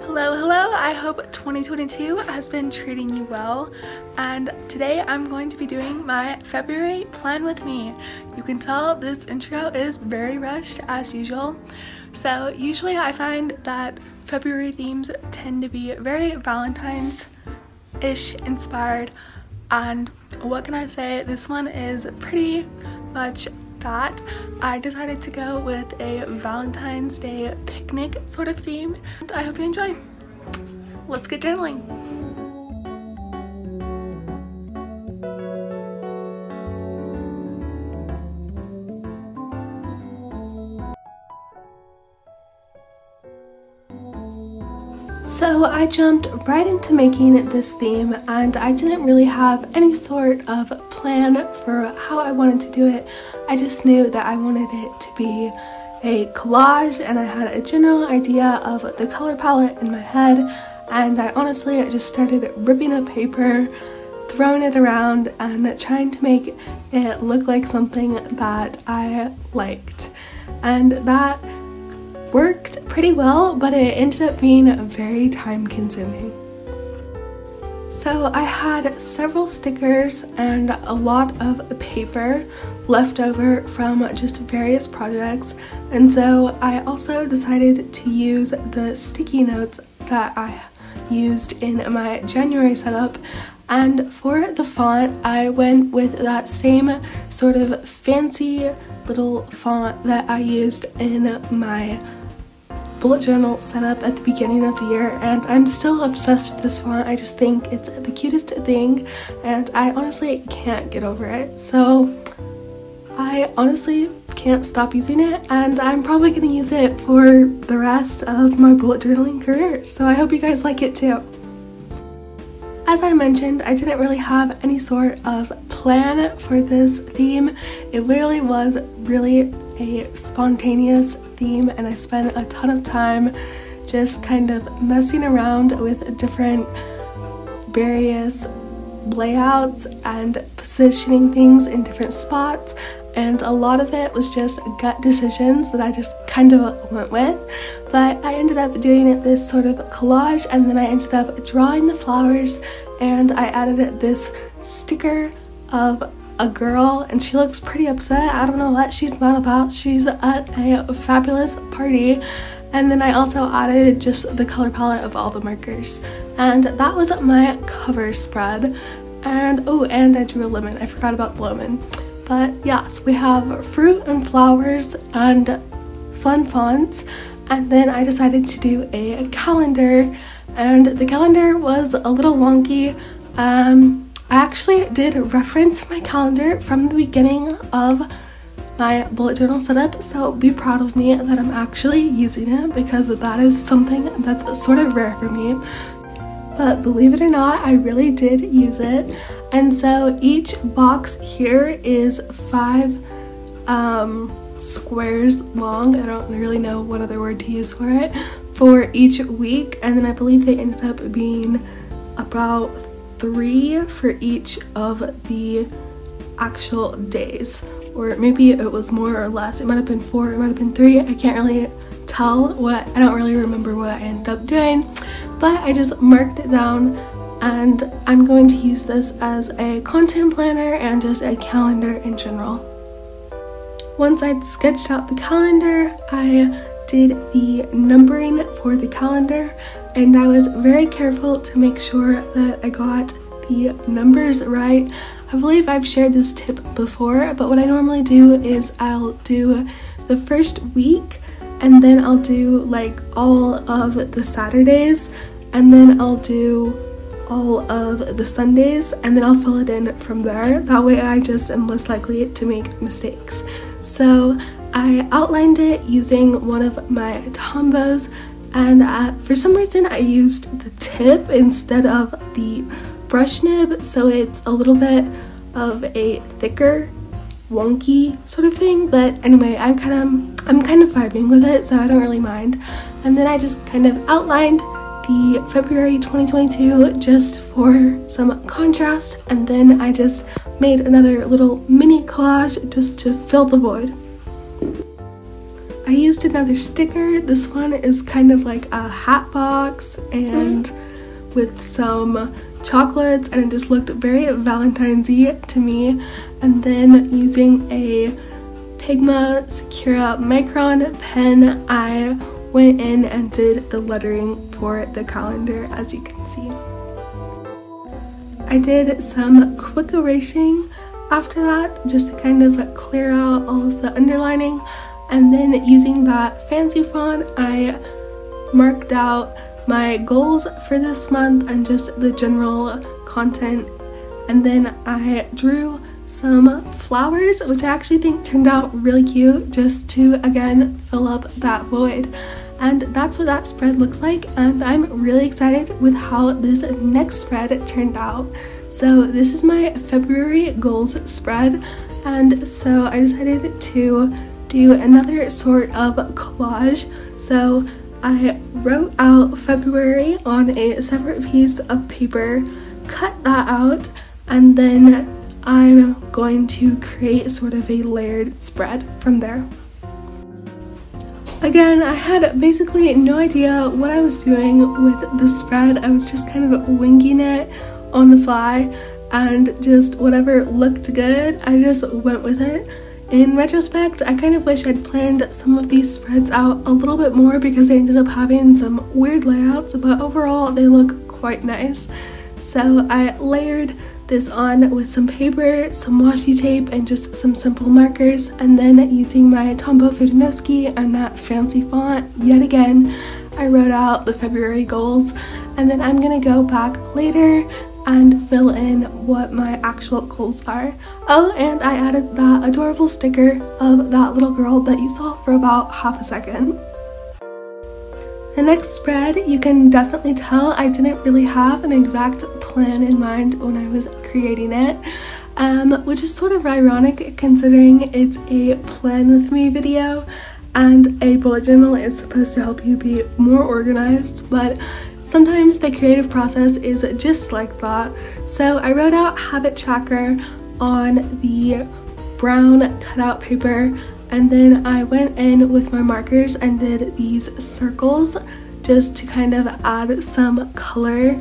Hello, hello! I hope 2022 has been treating you well, and today I'm going to be doing my February plan with me. You can tell this intro is very rushed as usual. So usually I find that February themes tend to be very Valentine's-ish inspired, and what can I say, this one is pretty much that. I decided to go with a Valentine's Day picnic sort of theme, and I hope you enjoy. Let's get journaling. So I jumped right into making this theme, and I didn't really have any sort of plan for how I wanted to do it. I just knew that I wanted it to be a collage, and I had a general idea of the color palette in my head, and I honestly just started ripping up paper, throwing it around, and trying to make it look like something that I liked. And that worked pretty well, but it ended up being very time consuming. So I had several stickers and a lot of paper left over from just various projects, and so I also decided to use the sticky notes that I used in my January setup. And for the font, I went with that same sort of fancy little font that I used in my bullet journal setup at the beginning of the year, and I'm still obsessed with this font. I just think it's the cutest thing, and I honestly can't get over it. So I honestly can't stop using it, and I'm probably going to use it for the rest of my bullet journaling career, so I hope you guys like it too. As I mentioned, I didn't really have any sort of plan for this theme. It really was a spontaneous theme, and I spent a ton of time just kind of messing around with different various layouts and positioning things in different spots, and a lot of it was just gut decisions that I just kind of went with. But I ended up doing this sort of collage, and then I ended up drawing the flowers, and I added this sticker of a girl, and she looks pretty upset. I don't know what she's mad about. She's at a fabulous party. And then I also added just the color palette of all the markers, and that was my cover spread. And oh, and I drew a lemon. I forgot about the lemon. But yes, we have fruit and flowers and fun fonts, and then I decided to do a calendar, and the calendar was a little wonky. I actually did reference my calendar from the beginning of my bullet journal setup, so be proud of me that I'm actually using it, because that is something that's sort of rare for me. But believe it or not, I really did use it. And so each box here is 5 squares long. I don't really know what other word to use for it, for each week, and then I believe they ended up being about 3 for each of the actual days, or maybe it was more or less. It might have been 4, it might have been 3. I can't really tell what, I don't really remember what I ended up doing, but I just marked it down, and I'm going to use this as a content planner and just a calendar in general. Once I'd sketched out the calendar, I did the numbering for the calendar, and I was very careful to make sure that I got the numbers right. I believe I've shared this tip before, but what I normally do is I'll do the first week, and then I'll do like all of the Saturdays, and then I'll do all of the Sundays, and then I'll fill it in from there. That way I just am less likely to make mistakes. So I outlined it using one of my Tombos, and for some reason I used the tip instead of the brush nib, so it's a little bit of a thicker, wonky sort of thing. But anyway, I'm kind of vibing with it, so I don't really mind. And then I just kind of outlined the February 2022 just for some contrast, and then I just made another little mini collage just to fill the void. I used another sticker. This one is kind of like a hat box and with some chocolates, and it just looked very Valentine's-y to me. And then using a Pigma Secura Micron pen, I went in and did the lettering for the calendar, as you can see. I did some quick erasing after that, just to kind of clear out all of the underlining, and then using that fancy font, I marked out my goals for this month and just the general content, and then I drew some flowers, which I actually think turned out really cute, just to again fill up that void. And that's what that spread looks like, and I'm really excited with how this next spread turned out. So this is my February goals spread, and so I decided to do another sort of collage. So I wrote out February on a separate piece of paper, cut that out, and then I'm going to create sort of a layered spread from there. Again, I had basically no idea what I was doing with the spread. I was just kind of winging it on the fly, and just whatever looked good, I just went with it. In retrospect, I kind of wish I'd planned some of these spreads out a little bit more because they ended up having some weird layouts, but overall they look quite nice. So I layered this on with some paper, some washi tape, and just some simple markers, and then using my Tombow Fudenosuke and that fancy font yet again, I wrote out the February goals, and then I'm gonna go back later and fill in what my actual goals are. Oh, and I added that adorable sticker of that little girl that you saw for about half a second. The next spread, you can definitely tell I didn't really have an exact plan in mind when I was creating it, which is sort of ironic considering it's a plan with me video and a bullet journal is supposed to help you be more organized, but sometimes the creative process is just like that. So I wrote out habit tracker on the brown cutout paper, and then I went in with my markers and did these circles just to kind of add some color.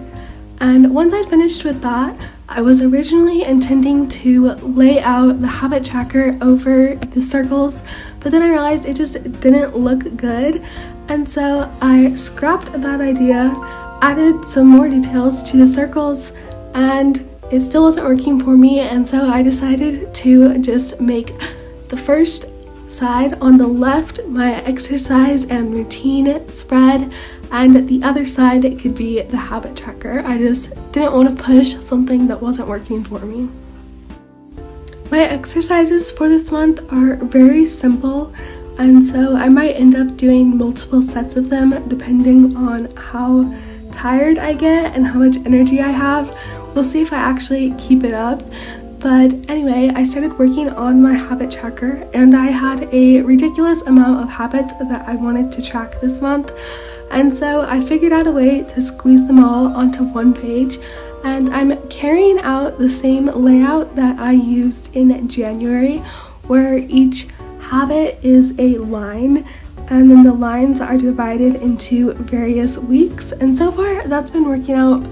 And once I finished with that, I was originally intending to lay out the habit tracker over the circles, but then I realized it just didn't look good, and so I scrapped that idea, added some more details to the circles, and it still wasn't working for me, and so I decided to just make the first side on the left my exercise and routine spread, and the other side it could be the habit tracker. I just didn't want to push something that wasn't working for me. My exercises for this month are very simple, and so I might end up doing multiple sets of them depending on how tired I get and how much energy I have. We'll see if I actually keep it up. But anyway, I started working on my habit tracker, and I had a ridiculous amount of habits that I wanted to track this month, and so I figured out a way to squeeze them all onto one page, and I'm carrying out the same layout that I used in January, where each habit is a line, and then the lines are divided into various weeks, and so far that's been working out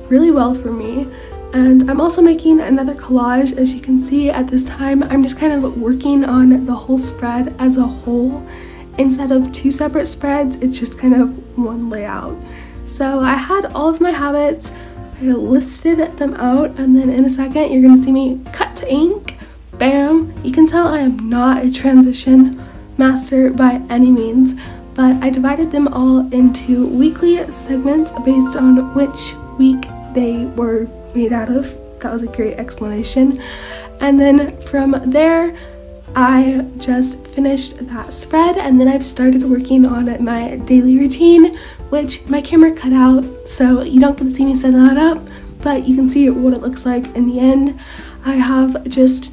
really well for me. And I'm also making another collage. As you can see, at this time I'm just kind of working on the whole spread as a whole. Instead of two separate spreads, it's just kind of one layout. So I had all of my habits, I listed them out, and then in a second you're gonna see me cut to ink. Bam! You can tell I am not a transition master by any means, but I divided them all into weekly segments based on which week they were made out of. That was a great explanation. And then from there I just finished that spread, and then I've started working on my daily routine, which my camera cut out, so you don't get to see me set that up, but you can see what it looks like in the end. I have just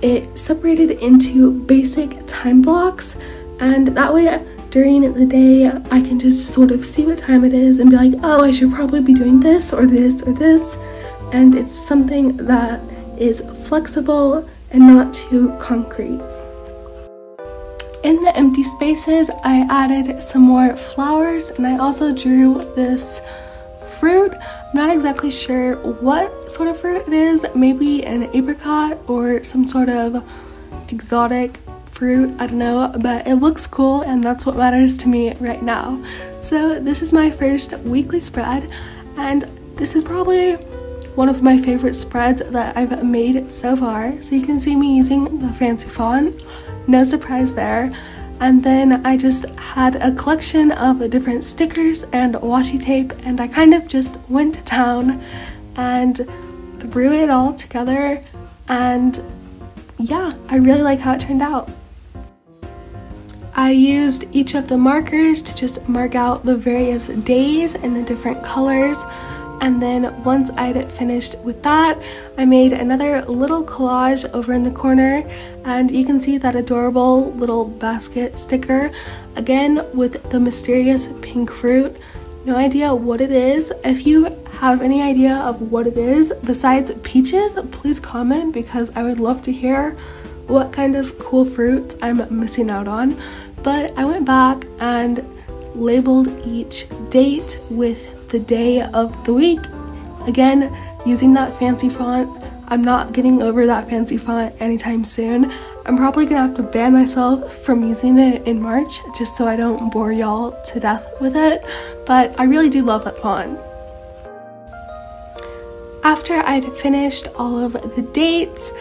it separated into basic time blocks, and that way during the day I can just sort of see what time it is and be like, oh, I should probably be doing this or this or this, and it's something that is flexible and not too concrete. In the empty spaces, I added some more flowers, and I also drew this fruit. I'm not exactly sure what sort of fruit it is, maybe an apricot or some sort of exotic fruit, I don't know, but it looks cool and that's what matters to me right now. So this is my first weekly spread, and this is probably one of my favorite spreads that I've made so far. So you can see me using the fancy font, no surprise there. And then I just had a collection of different stickers and washi tape, and I kind of just went to town and threw it all together, and yeah, I really like how it turned out. I used each of the markers to just mark out the various days and the different colors, and then once I'd finished with that, I made another little collage over in the corner, and you can see that adorable little basket sticker, again with the mysterious pink fruit. No idea what it is. If you have any idea of what it is besides peaches, please comment, because I would love to hear what kind of cool fruits I'm missing out on. But I went back and labeled each date with the day of the week. Again, using that fancy font. I'm not getting over that fancy font anytime soon. I'm probably gonna have to ban myself from using it in March just so I don't bore y'all to death with it, but I really do love that font. After I'd finished all of the dates,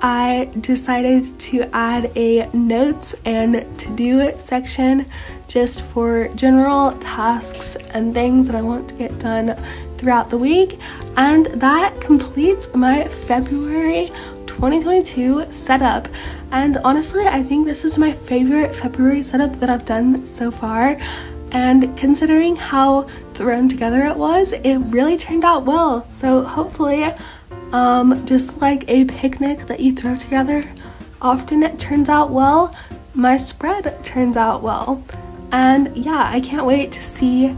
I decided to add a notes and to-do section just for general tasks and things that I want to get done throughout the week, and that completes my February 2022 setup. And honestly, I think this is my favorite February setup that I've done so far, and considering how thrown together it was, it really turned out well. So hopefully, just like a picnic that you throw together, often it turns out well, my spread turns out well. And yeah, I can't wait to see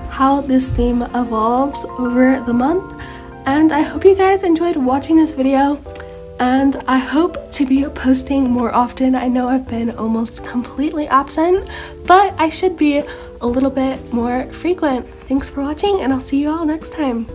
how this theme evolves over the month, and I hope you guys enjoyed watching this video, and I hope to be posting more often. I know I've been almost completely absent, but I should be a little bit more frequent. Thanks for watching, and I'll see you all next time.